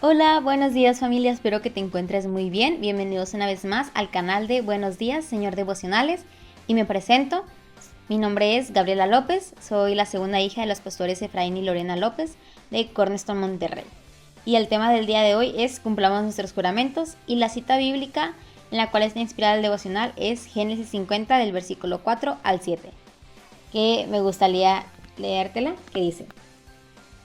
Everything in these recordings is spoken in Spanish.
Hola, buenos días familia, espero que te encuentres muy bien. Bienvenidos una vez más al canal de Buenos Días, Señor Devocionales. Y me presento, mi nombre es Gabriela López, soy la segunda hija de los pastores Efraín y Lorena López de Cornerstone Monterrey. Y el tema del día de hoy es cumplamos nuestros juramentos, y la cita bíblica en la cual está inspirada el devocional es Génesis 50 del versículo 4 al 7, que me gustaría leértela, que dice: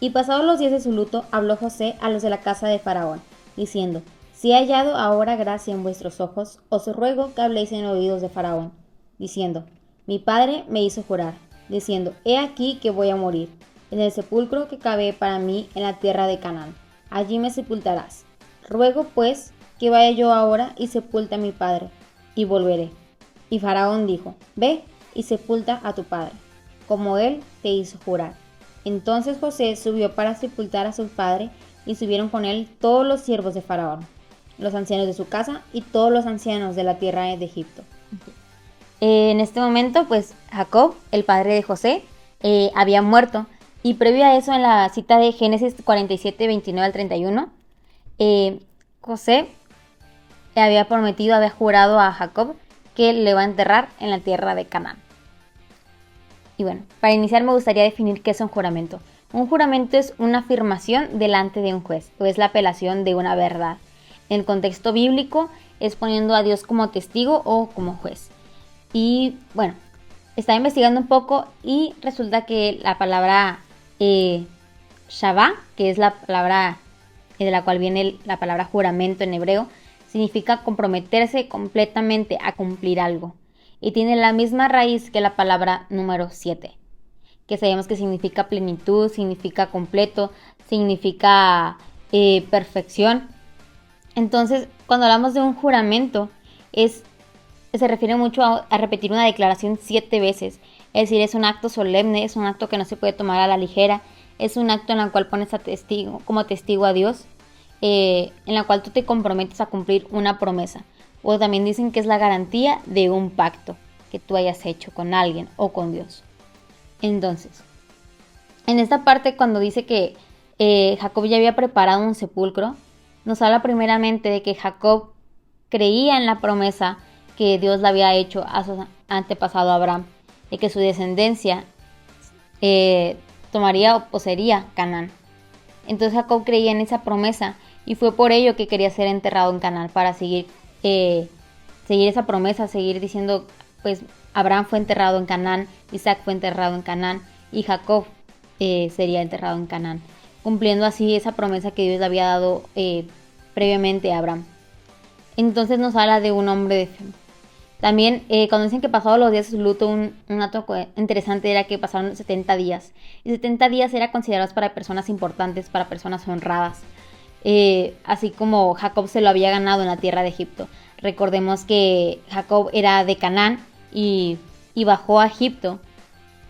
Y pasados los días de su luto, habló José a los de la casa de Faraón, diciendo: Si he hallado ahora gracia en vuestros ojos, os ruego que habléis en oídos de Faraón, diciendo: Mi padre me hizo jurar, diciendo: He aquí que voy a morir, en el sepulcro que cavé para mí en la tierra de Canaán. Allí me sepultarás. Ruego pues que vaya yo ahora y sepulte a mi padre, y volveré. Y Faraón dijo: Ve y sepulta a tu padre, como él te hizo jurar. Entonces José subió para sepultar a su padre, y subieron con él todos los siervos de Faraón, los ancianos de su casa y todos los ancianos de la tierra de Egipto. En este momento, pues Jacob, el padre de José, había muerto. Y previo a eso, en la cita de Génesis 47, 29 al 31, José había prometido, había jurado a Jacob que le va a enterrar en la tierra de Canaán. Y bueno, para iniciar me gustaría definir qué es un juramento. Un juramento es una afirmación delante de un juez, o es la apelación de una verdad. En el contexto bíblico es poniendo a Dios como testigo o como juez. Y bueno, estaba investigando un poco y resulta que la palabra Shabá, que es la palabra de la cual viene la palabra juramento en hebreo, significa comprometerse completamente a cumplir algo. Y tiene la misma raíz que la palabra número 7, que sabemos que significa plenitud, significa completo, significa perfección. Entonces, cuando hablamos de un juramento, se refiere mucho a repetir una declaración 7 veces. Es decir, es un acto solemne, es un acto que no se puede tomar a la ligera, es un acto en el cual pones como testigo a Dios, en la cual tú te comprometes a cumplir una promesa. O también dicen que es la garantía de un pacto que tú hayas hecho con alguien o con Dios. Entonces, en esta parte, cuando dice que Jacob ya había preparado un sepulcro, nos habla primeramente de que Jacob creía en la promesa que Dios le había hecho a su antepasado Abraham, de que su descendencia tomaría o poseería Canaán. Entonces Jacob creía en esa promesa y fue por ello que quería ser enterrado en Canaán, para seguir esa promesa, seguir diciendo, pues Abraham fue enterrado en Canaán, Isaac fue enterrado en Canaán y Jacob sería enterrado en Canaán, cumpliendo así esa promesa que Dios le había dado previamente a Abraham. Entonces nos habla de un hombre de fe. También cuando dicen que pasados los días de su luto, un dato interesante era que pasaron 70 días. Y 70 días era considerados para personas importantes, para personas honradas. Así como Jacob se lo había ganado en la tierra de Egipto. Recordemos que Jacob era de Canaán y bajó a Egipto,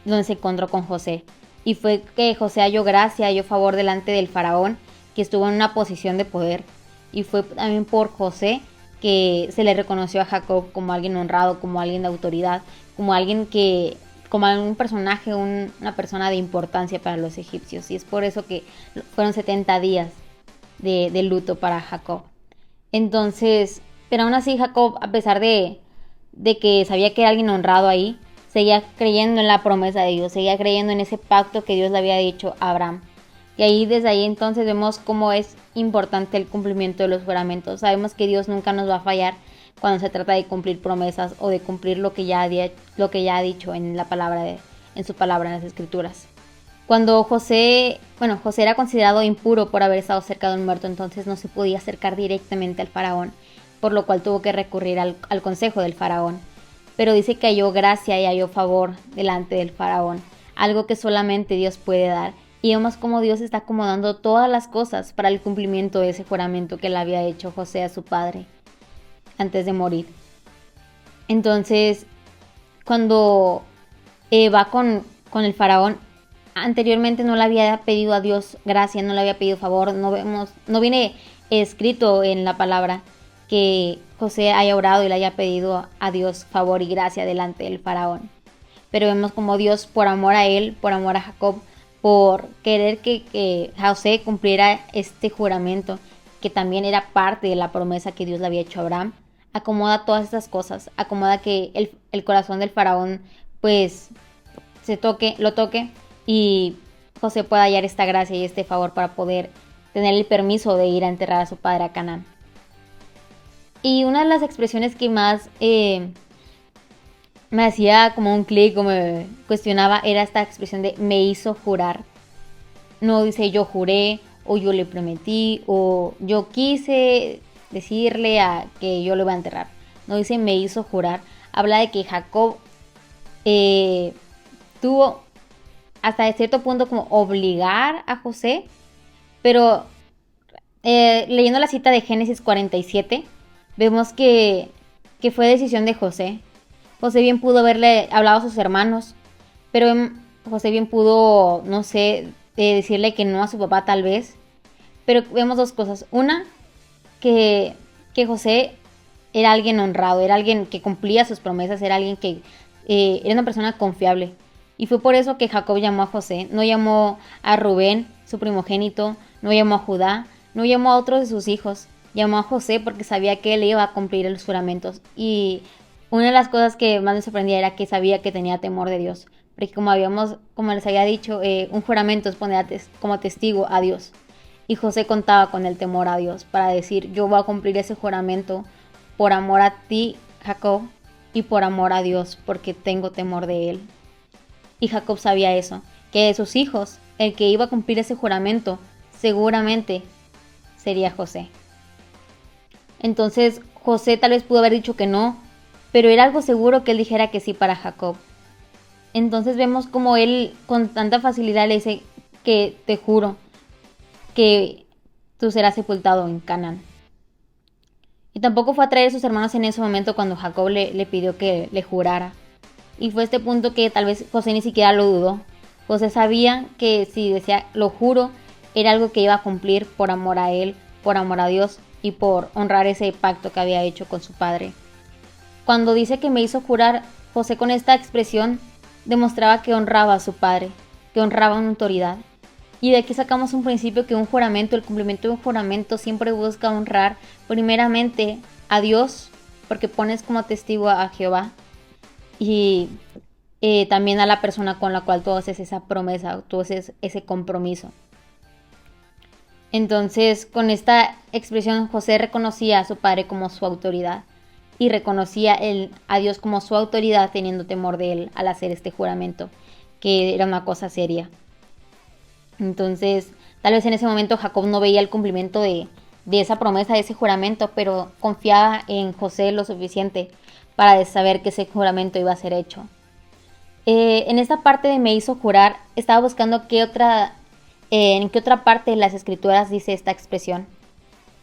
donde se encontró con José. Y fue que José halló gracia, halló favor delante del faraón, que estuvo en una posición de poder. Y fue también por José que se le reconoció a Jacob como alguien honrado, como alguien de autoridad, como un personaje, una persona de importancia para los egipcios. Y es por eso que fueron 70 días de luto para Jacob. Entonces, pero aún así Jacob, a pesar de que sabía que era alguien honrado ahí, seguía creyendo en la promesa de Dios, seguía creyendo en ese pacto que Dios le había dicho a Abraham. Y desde ahí entonces vemos cómo es importante el cumplimiento de los juramentos. Sabemos que Dios nunca nos va a fallar cuando se trata de cumplir promesas o de cumplir lo que ya ha dicho en su palabra, en las escrituras. Cuando José era considerado impuro por haber estado cerca de un muerto, entonces no se podía acercar directamente al faraón, por lo cual tuvo que recurrir al consejo del faraón. Pero dice que halló gracia y halló favor delante del faraón, algo que solamente Dios puede dar. Y vemos cómo Dios está acomodando todas las cosas para el cumplimiento de ese juramento que le había hecho José a su padre antes de morir. Entonces, cuando va con el faraón, anteriormente no le había pedido a Dios gracia, no le había pedido favor. No viene escrito en la palabra que José haya orado y le haya pedido a Dios favor y gracia delante del faraón. Pero vemos como Dios, por amor a él, por amor a Jacob, por querer que José cumpliera este juramento, que también era parte de la promesa que Dios le había hecho a Abraham, acomoda todas estas cosas, acomoda que el corazón del faraón pues lo toque y José pueda hallar esta gracia y este favor para poder tener el permiso de ir a enterrar a su padre a Canaán. Y una de las expresiones que más me hacía como un clic o me cuestionaba era esta expresión de me hizo jurar. No dice yo juré o yo le prometí o yo quise decirle a que yo lo iba a enterrar. No dice me hizo jurar. Habla de que Jacob tuvo hasta de cierto punto como obligar a José, pero leyendo la cita de Génesis 47, vemos que fue decisión de José. José bien pudo haberle hablado a sus hermanos, pero José bien pudo, no sé, decirle que no a su papá tal vez. Pero vemos dos cosas. Una, que José era alguien honrado, era alguien que cumplía sus promesas, era alguien que era una persona confiable. Y fue por eso que Jacob llamó a José, no llamó a Rubén, su primogénito, no llamó a Judá, no llamó a otros de sus hijos, llamó a José porque sabía que él iba a cumplir los juramentos. Y una de las cosas que más me sorprendía era que sabía que tenía temor de Dios, porque como les había dicho, un juramento es poner como testigo a Dios. Y José contaba con el temor a Dios para decir, yo voy a cumplir ese juramento por amor a ti, Jacob, y por amor a Dios, porque tengo temor de él. Y Jacob sabía eso, que de sus hijos, el que iba a cumplir ese juramento, seguramente sería José. Entonces José tal vez pudo haber dicho que no, pero era algo seguro que él dijera que sí para Jacob. Entonces vemos como él con tanta facilidad le dice que te juro que tú serás sepultado en Canaán. Y tampoco fue a traer a sus hermanos en ese momento cuando Jacob le pidió que le jurara. Y fue este punto que tal vez José ni siquiera lo dudó. José sabía que si decía lo juro, era algo que iba a cumplir por amor a él, por amor a Dios y por honrar ese pacto que había hecho con su padre. Cuando dice que me hizo jurar, José con esta expresión demostraba que honraba a su padre, que honraba una autoridad. Y de aquí sacamos un principio que un juramento, el cumplimiento de un juramento siempre busca honrar primeramente a Dios, porque pones como testigo a Jehová, y también a la persona con la cual tú haces esa promesa, tú haces ese compromiso. Entonces, con esta expresión, José reconocía a su padre como su autoridad y reconocía a Dios como su autoridad, teniendo temor de él al hacer este juramento, que era una cosa seria. Entonces, tal vez en ese momento Jacob no veía el cumplimiento de esa promesa, de ese juramento, pero confiaba en José lo suficiente para saber que ese juramento iba a ser hecho. En esta parte de me hizo jurar, estaba buscando en qué otra parte de las escrituras dice esta expresión.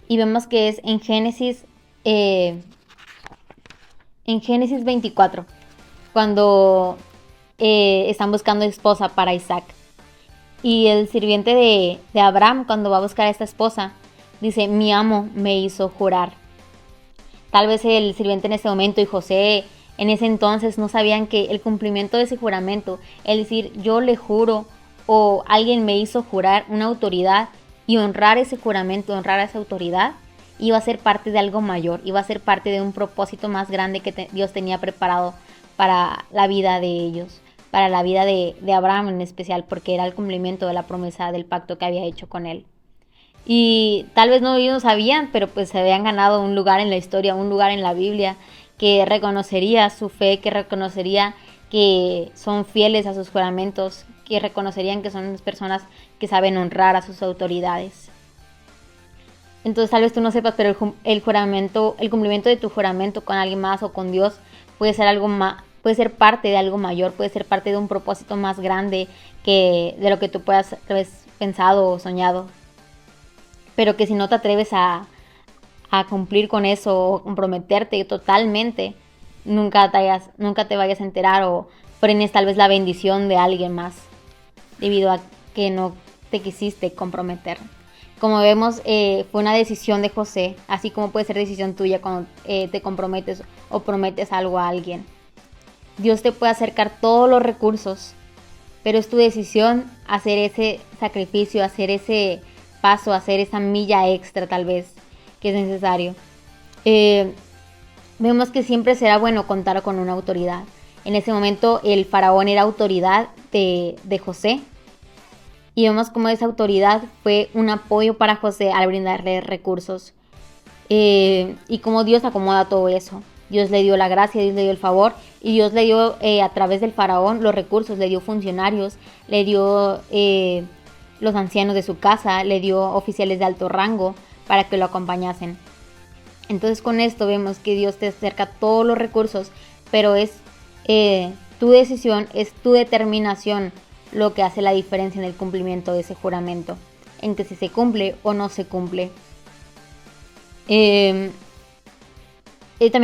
Y vemos que es en Génesis 24, cuando están buscando esposa para Isaac. Y el sirviente de Abraham, cuando va a buscar a esta esposa, dice, mi amo me hizo jurar. Tal vez el sirviente en ese momento y José en ese entonces no sabían que el cumplimiento de ese juramento, el decir yo le juro o alguien me hizo jurar una autoridad y honrar ese juramento, honrar a esa autoridad, iba a ser parte de algo mayor, iba a ser parte de un propósito más grande que Dios tenía preparado para la vida de ellos, para la vida de Abraham en especial, porque era el cumplimiento de la promesa del pacto que había hecho con él. Y tal vez no ellos no sabían, pero pues se habían ganado un lugar en la historia, un lugar en la Biblia que reconocería su fe, que reconocería que son fieles a sus juramentos, que reconocerían que son personas que saben honrar a sus autoridades. Entonces tal vez tú no sepas, pero el cumplimiento de tu juramento con alguien más o con Dios puede ser algo más, puede ser parte de algo mayor, puede ser parte de un propósito más grande que de lo que tú puedas haber pensado o soñado. Pero que si no te atreves a cumplir con eso o comprometerte totalmente, nunca te vayas a enterar o frenes tal vez la bendición de alguien más debido a que no te quisiste comprometer. Como vemos, fue una decisión de José, así como puede ser decisión tuya cuando te comprometes o prometes algo a alguien. Dios te puede acercar todos los recursos, pero es tu decisión hacer ese sacrificio, hacer ese paso, hacer esa milla extra tal vez que es necesario. Vemos que siempre será bueno contar con una autoridad. En ese momento el faraón era autoridad de José, y vemos cómo esa autoridad fue un apoyo para José al brindarle recursos. Y cómo Dios acomoda todo eso. Dios le dio la gracia, Dios le dio el favor, y Dios le dio a través del faraón los recursos, le dio funcionarios, le dio los ancianos de su casa, le dio oficiales de alto rango para que lo acompañasen. Entonces con esto vemos que Dios te acerca todos los recursos, pero es tu decisión, es tu determinación lo que hace la diferencia en el cumplimiento de ese juramento, en que si se cumple o no se cumple. También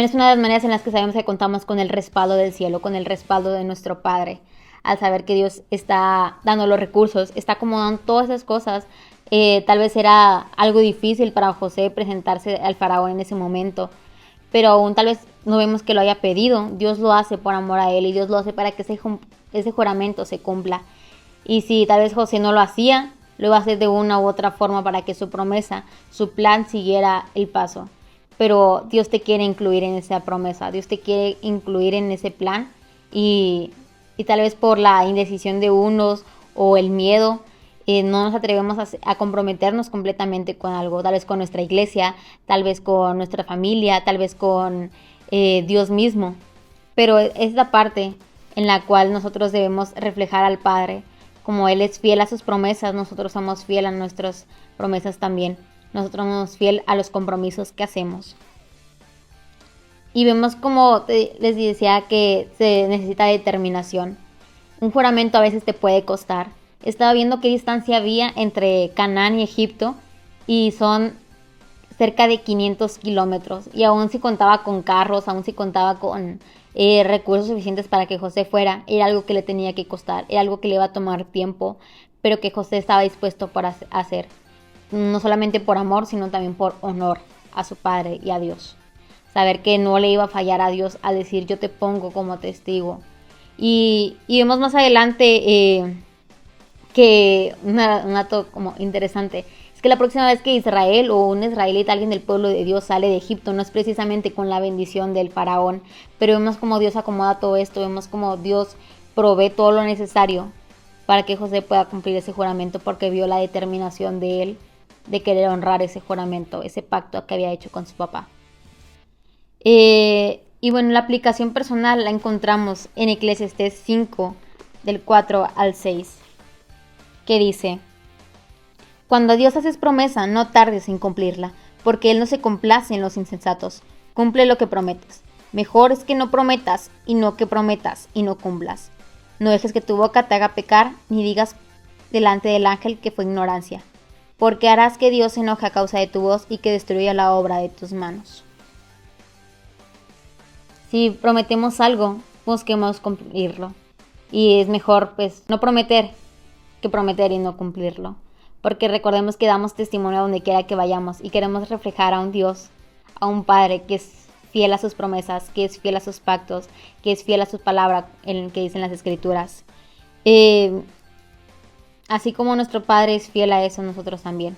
es una de las maneras en las que sabemos que contamos con el respaldo del cielo, con el respaldo de nuestro Padre, al saber que Dios está dando los recursos, está acomodando todas esas cosas. Tal vez era algo difícil para José presentarse al faraón en ese momento, pero aún tal vez no vemos que lo haya pedido. Dios lo hace por amor a él, y Dios lo hace para que ese juramento se cumpla. Y si tal vez José no lo hacía, lo iba a hacer de una u otra forma para que su promesa, su plan siguiera el paso. Pero Dios te quiere incluir en esa promesa, Dios te quiere incluir en ese plan, y tal vez por la indecisión de unos o el miedo, no nos atrevemos a comprometernos completamente con algo, tal vez con nuestra iglesia, tal vez con nuestra familia, tal vez con Dios mismo. Pero es la parte en la cual nosotros debemos reflejar al Padre. Como Él es fiel a sus promesas, nosotros somos fiel a nuestras promesas también. Nosotros somos fiel a los compromisos que hacemos. Y vemos, como les decía, que se necesita determinación. Un juramento a veces te puede costar. Estaba viendo qué distancia había entre Canaán y Egipto, y son cerca de 500 kilómetros. Y aún si contaba con carros, aún si contaba con recursos suficientes para que José fuera, era algo que le tenía que costar, era algo que le iba a tomar tiempo, pero que José estaba dispuesto para hacer. No solamente por amor, sino también por honor a su padre y a Dios. Saber que no le iba a fallar a Dios al decir: yo te pongo como testigo. Y vemos más adelante que un dato como interesante es que la próxima vez que Israel o un israelita, alguien del pueblo de Dios, sale de Egipto, no es precisamente con la bendición del faraón, pero vemos cómo Dios acomoda todo esto, vemos cómo Dios provee todo lo necesario para que José pueda cumplir ese juramento, porque vio la determinación de él de querer honrar ese juramento, ese pacto que había hecho con su papá. Y bueno, la aplicación personal la encontramos en Eclesiastés 5, del 4 al 6, que dice: cuando a Dios haces promesa, no tardes en cumplirla, porque Él no se complace en los insensatos. Cumple lo que prometes. Mejor es que no prometas y no que prometas y no cumplas. No dejes que tu boca te haga pecar, ni digas delante del ángel que fue ignorancia, porque harás que Dios se enoje a causa de tu voz y que destruya la obra de tus manos. Si prometemos algo, busquemos cumplirlo. Y es mejor pues no prometer que prometer y no cumplirlo. Porque recordemos que damos testimonio a donde quiera que vayamos, y queremos reflejar a un Dios, a un Padre que es fiel a sus promesas, que es fiel a sus pactos, que es fiel a sus palabras, en que dicen las Escrituras. Así como nuestro Padre es fiel a eso, nosotros también.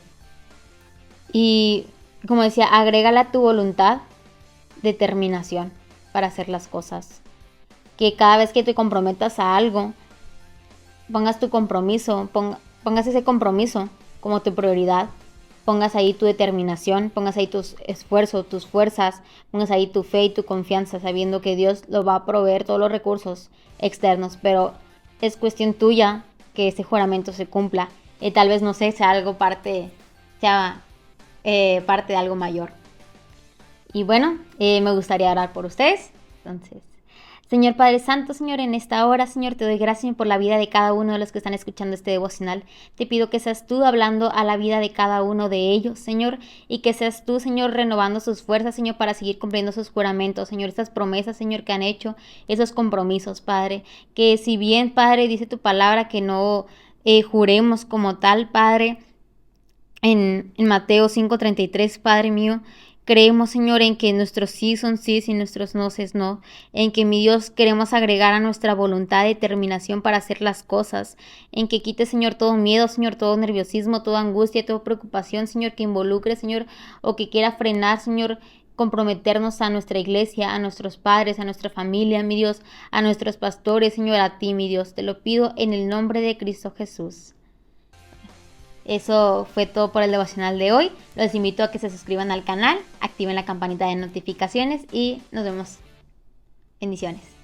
Y como decía, agrégale a tu voluntad determinación para hacer las cosas. Que cada vez que te comprometas a algo, pongas tu compromiso, pongas ese compromiso como tu prioridad, pongas ahí tu determinación, pongas ahí tus esfuerzos, tus fuerzas, pongas ahí tu fe y tu confianza, sabiendo que Dios lo va a proveer todos los recursos externos, pero es cuestión tuya que ese juramento se cumpla, y tal vez, no sé, sea parte de algo mayor. Y bueno, me gustaría orar por ustedes. Entonces, Señor Padre Santo, Señor, en esta hora, Señor, te doy gracias por la vida de cada uno de los que están escuchando este devocional. Te pido que seas tú hablando a la vida de cada uno de ellos, Señor, y que seas tú, Señor, renovando sus fuerzas, Señor, para seguir cumpliendo sus juramentos, Señor, esas promesas, Señor, que han hecho, esos compromisos, Padre, que si bien, Padre, dice tu palabra que no juremos como tal, Padre, en Mateo 5:33, Padre mío, Creemos, Señor, en que nuestros sí son sí y nuestros no es no. En que, mi Dios, queremos agregar a nuestra voluntad y determinación para hacer las cosas. En que quite, Señor, todo miedo, Señor, todo nerviosismo, toda angustia, toda preocupación, Señor, que involucre, Señor, o que quiera frenar, Señor, comprometernos a nuestra iglesia, a nuestros padres, a nuestra familia, mi Dios, a nuestros pastores, Señor, a ti, mi Dios. Te lo pido en el nombre de Cristo Jesús. Eso fue todo por el devocional de hoy. Los invito a que se suscriban al canal, activen la campanita de notificaciones y nos vemos. Bendiciones.